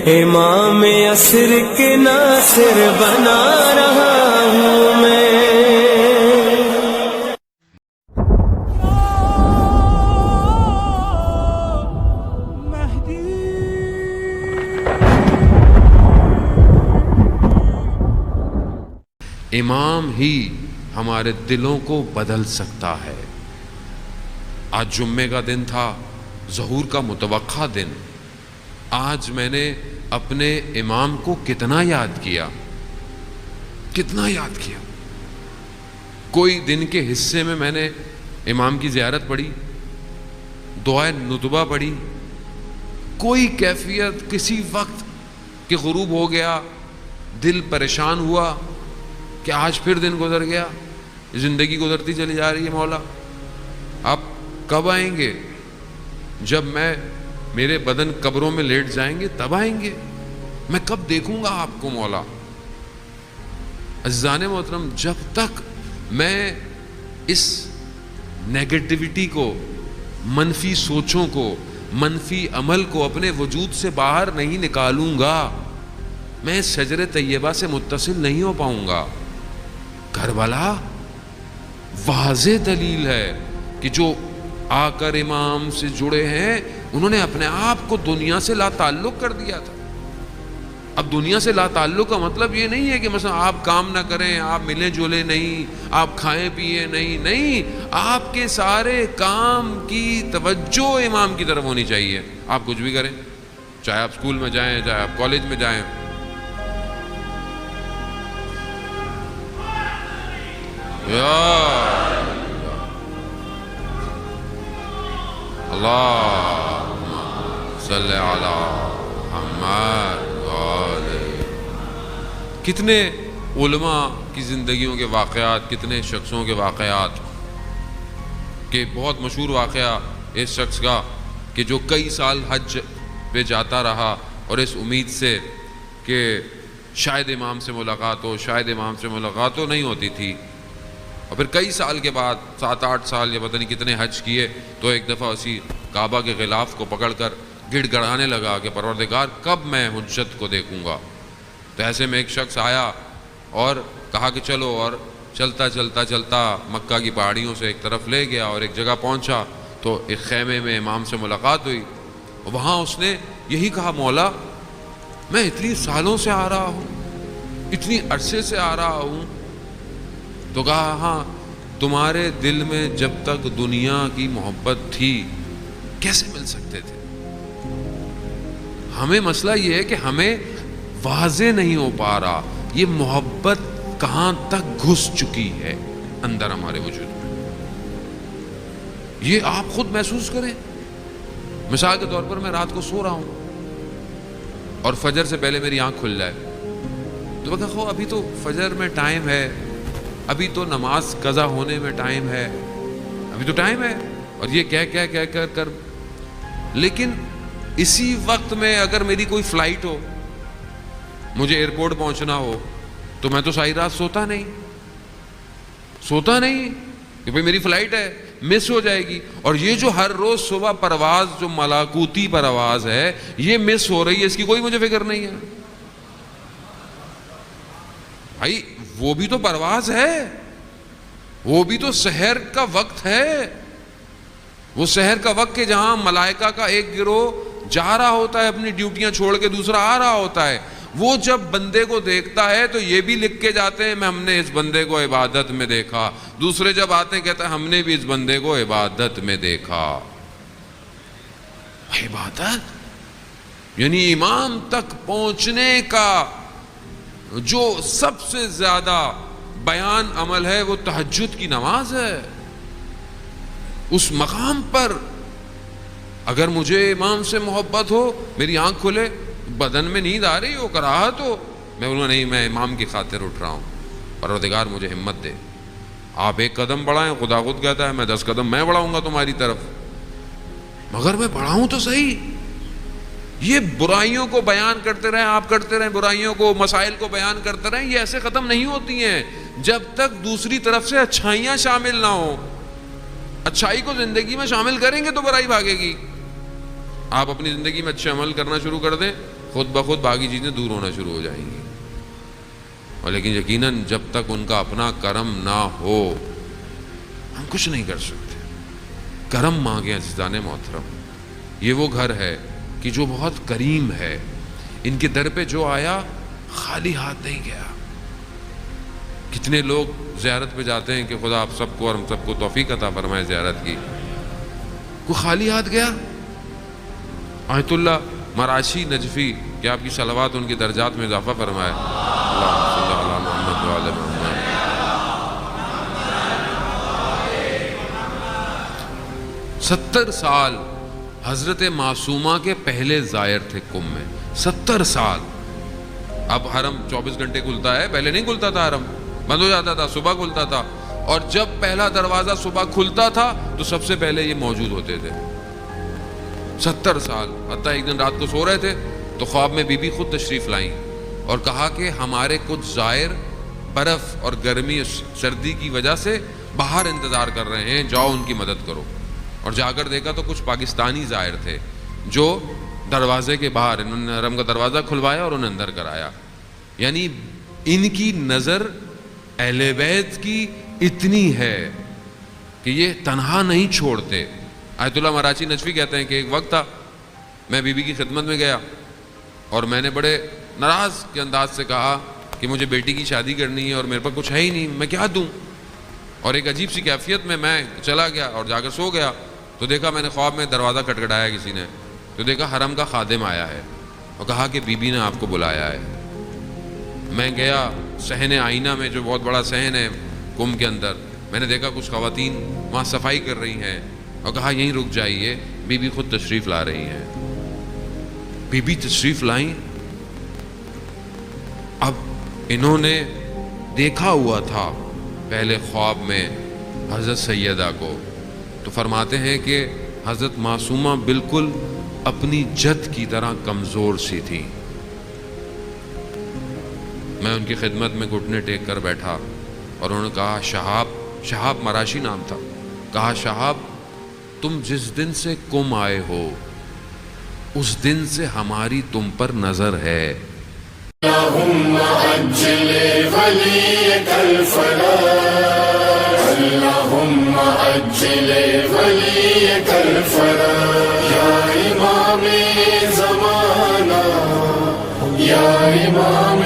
امام عصر کے ناصر بنا رہا ہوں میں۔ امام ہی ہمارے دلوں کو بدل سکتا ہے۔ آج جمعے کا دن تھا، ظہور کا متوقع دن۔ آج میں نے اپنے امام کو کتنا یاد کیا، کتنا یاد کیا۔ کوئی دن کے حصے میں نے امام کی زیارت پڑھی، دعائے نتبہ پڑھی، کوئی کیفیت کسی وقت کہ غروب ہو گیا، دل پریشان ہوا کہ آج پھر دن گزر گیا، زندگی گزرتی چلی جا رہی ہے۔ مولا آپ کب آئیں گے؟ جب میرے بدن قبروں میں لیٹ جائیں گے تب آئیں گے، میں کب دیکھوں گا آپ کو مولا؟ عزیزان محترم، جب تک میں اس نیگیٹیوٹی کو، منفی سوچوں کو، منفی عمل کو اپنے وجود سے باہر نہیں نکالوں گا، میں شجر طیبہ سے متصل نہیں ہو پاؤں گا۔ کربلا واضح دلیل ہے کہ جو آ کر امام سے جڑے ہیں انہوں نے اپنے آپ کو دنیا سے لا تعلق کر دیا تھا۔ اب دنیا سے لا تعلق کا مطلب یہ نہیں ہے کہ مثلا آپ کام نہ کریں، آپ ملیں جلیں نہیں، آپ کھائیں پیئیں نہیں، آپ کے سارے کام کی توجہ امام کی طرف ہونی چاہیے۔ آپ کچھ بھی کریں، چاہے آپ اسکول میں جائیں، چاہے آپ کالج میں جائیں، اللہم صلی علی محمد وآلہ۔ کتنے علماء کی زندگیوں کے واقعات، کتنے شخصوں کے واقعات، کہ بہت مشہور واقعہ اس شخص کا کہ جو کئی سال حج پہ جاتا رہا اور اس امید سے کہ شاید امام سے ملاقات ہو، شاید امام سے ملاقات ہو، نہیں ہوتی تھی۔ اور پھر کئی سال کے بعد 7-8 سال یا پتہ نہیں کتنے حج کیے تو ایک دفعہ اسی کعبہ کے غلاف کو پکڑ کر گڑ گڑانے لگا کہ پروردگار کب میں حجت کو دیکھوں گا۔ تو ایسے میں ایک شخص آیا اور کہا کہ چلو، اور چلتا مکہ کی پہاڑیوں سے ایک طرف لے گیا اور ایک جگہ پہنچا تو ایک خیمے میں امام سے ملاقات ہوئی۔ وہاں اس نے یہی کہا، مولا میں اتنی سالوں سے آ رہا ہوں، اتنی عرصے سے آ رہا ہوں۔ تو کہا ہاں، تمہارے دل میں جب تک دنیا کی محبت تھی کیسے مل سکتے تھے؟ ہمیں مسئلہ یہ ہے کہ ہمیں واضح نہیں ہو پا رہا یہ محبت کہاں تک گھس چکی ہے اندر ہمارے وجود میں۔ یہ آپ خود محسوس کریں۔ مثال کے طور پر میں رات کو سو رہا ہوں اور فجر سے پہلے میری آنکھ کھل جائے تو میں کہا ابھی تو فجر میں ٹائم ہے، ابھی تو نماز قضا ہونے میں ٹائم ہے، ابھی تو ٹائم ہے، اور یہ کہہ کر لیکن اسی وقت میں اگر میری کوئی فلائٹ ہو، مجھے ایئرپورٹ پہنچنا ہو، تو میں تو ساری رات سوتا نہیں کہ بھئی میری فلائٹ ہے، مس ہو جائے گی۔ اور یہ جو ہر روز صبح پرواز، جو ملاکوتی پرواز ہے، یہ مس ہو رہی ہے، اس کی کوئی مجھے فکر نہیں ہے۔ بھائی وہ بھی تو پرواز ہے، وہ بھی تو سحر کا وقت ہے، وہ سحر کا وقت کہ جہاں ملائکہ کا ایک گروہ جا رہا ہوتا ہے اپنی ڈیوٹیاں چھوڑ کے، دوسرا آ رہا ہوتا ہے۔ وہ جب بندے کو دیکھتا ہے تو یہ بھی لکھ کے جاتے ہیں ہم نے اس بندے کو عبادت میں دیکھا، دوسرے جب آتے ہیں کہتے ہیں ہم نے بھی اس بندے کو عبادت میں دیکھا۔ عبادت یعنی امام تک پہنچنے کا جو سب سے زیادہ بیان عمل ہے وہ تہجد کی نماز ہے۔ اس مقام پر اگر مجھے امام سے محبت ہو، میری آنکھ کھلے، بدن میں نیند آ رہی ہو، کراہت ہو، میں بولوں نہیں، میں امام کی خاطر اٹھ رہا ہوں، پروردگار مجھے ہمت دے۔ آپ ایک قدم بڑھائیں، خدا خود کہتا ہے میں 10 قدم میں بڑھاؤں گا تمہاری طرف، مگر میں بڑھاؤں تو صحیح۔ یہ برائیوں کو بیان کرتے رہیں، آپ کرتے رہیں، برائیوں کو، مسائل کو بیان کرتے رہیں، یہ ایسے ختم نہیں ہوتی ہیں جب تک دوسری طرف سے اچھائیاں شامل نہ ہوں۔ اچھائی کو زندگی میں شامل کریں گے تو برائی بھاگے گی۔ آپ اپنی زندگی میں اچھے عمل کرنا شروع کر دیں، خود بخود باقی چیزیں دور ہونا شروع ہو جائیں گی. اور لیکن یقیناً جب تک ان کا اپنا کرم نہ ہو ہم کچھ نہیں کر سکتے. کرم مانگیں عزیزان محترم. یہ وہ گھر ہے کہ جو بہت کریم ہے. ان کے در پہ جو آیا خالی ہاتھ نہیں گیا. کتنے لوگ زیارت پہ جاتے ہیں کہ خدا آپ سب کو اور ہم سب کو توفیق عطا فرمائے زیارت کی. کوئی خالی ہاتھ گیا؟ آیت اللہ مراشی نجفی کہ آپ کی صلوات ان کے درجات میں اضافہ فرمائے. اللہم صلی علی محمد و آل محمد. 70 سال حضرت معصومہ کے پہلے زائر تھے کم میں. 70 سال. اب حرم 24 گھنٹے کھلتا ہے، پہلے نہیں کھلتا تھا، حرم بند ہو جاتا تھا، صبح کھلتا تھا. اور جب پہلا دروازہ صبح کھلتا تھا تو سب سے پہلے یہ موجود ہوتے تھے. 70 سال. حتیٰ ایک دن رات کو سو رہے تھے تو خواب میں بی بی خود تشریف لائیں اور کہا کہ ہمارے کچھ زائر برف اور گرمی سردی کی وجہ سے باہر انتظار کر رہے ہیں، جاؤ ان کی مدد کرو. اور جا کر دیکھا تو کچھ پاکستانی زائر تھے جو دروازے کے باہر، انہوں نے حرم کا دروازہ کھلوایا اور انہیں اندر کرایا. یعنی ان کی نظر اہل بیت کی اتنی ہے کہ یہ تنہا نہیں چھوڑتے. آیت اللہ مراچی نجفی کہتے ہیں کہ ایک وقت تھا میں بی بی کی خدمت میں گیا اور میں نے بڑے ناراض کے انداز سے کہا کہ مجھے بیٹی کی شادی کرنی ہے اور میرے پاس کچھ ہے ہی نہیں، میں کیا دوں. اور ایک عجیب سی کیفیت میں چلا گیا اور جا کر سو گیا تو دیکھا میں نے خواب میں دروازہ کھٹکھٹایا کسی نے، تو دیکھا حرم کا خادم آیا ہے اور کہا کہ بی بی نے آپ کو بلایا ہے. میں گیا صحن آئینہ میں جو بہت بڑا صحن ہے کم کے اندر، میں نے دیکھا کچھ خواتین وہاں صفائی کر رہی ہیں اور کہا یہیں رک جائیے، بی بی خود تشریف لا رہی ہیں. بی بی تشریف لائیں. اب انہوں نے دیکھا ہوا تھا پہلے خواب میں حضرت سیدہ کو، تو فرماتے ہیں کہ حضرت معصومہ بالکل اپنی جد کی طرح کمزور سی تھی. میں ان کی خدمت میں گھٹنے ٹیک کر بیٹھا اور انہوں نے کہا شہاب مراشی نام تھا، کہا شہاب تم جس دن سے کم آئے ہو اس دن سے ہماری تم پر نظر ہے. اللہم عجل ولیک الفرج، اللہم عجل ولیک الفرج، یا امام زمانہ، یا امام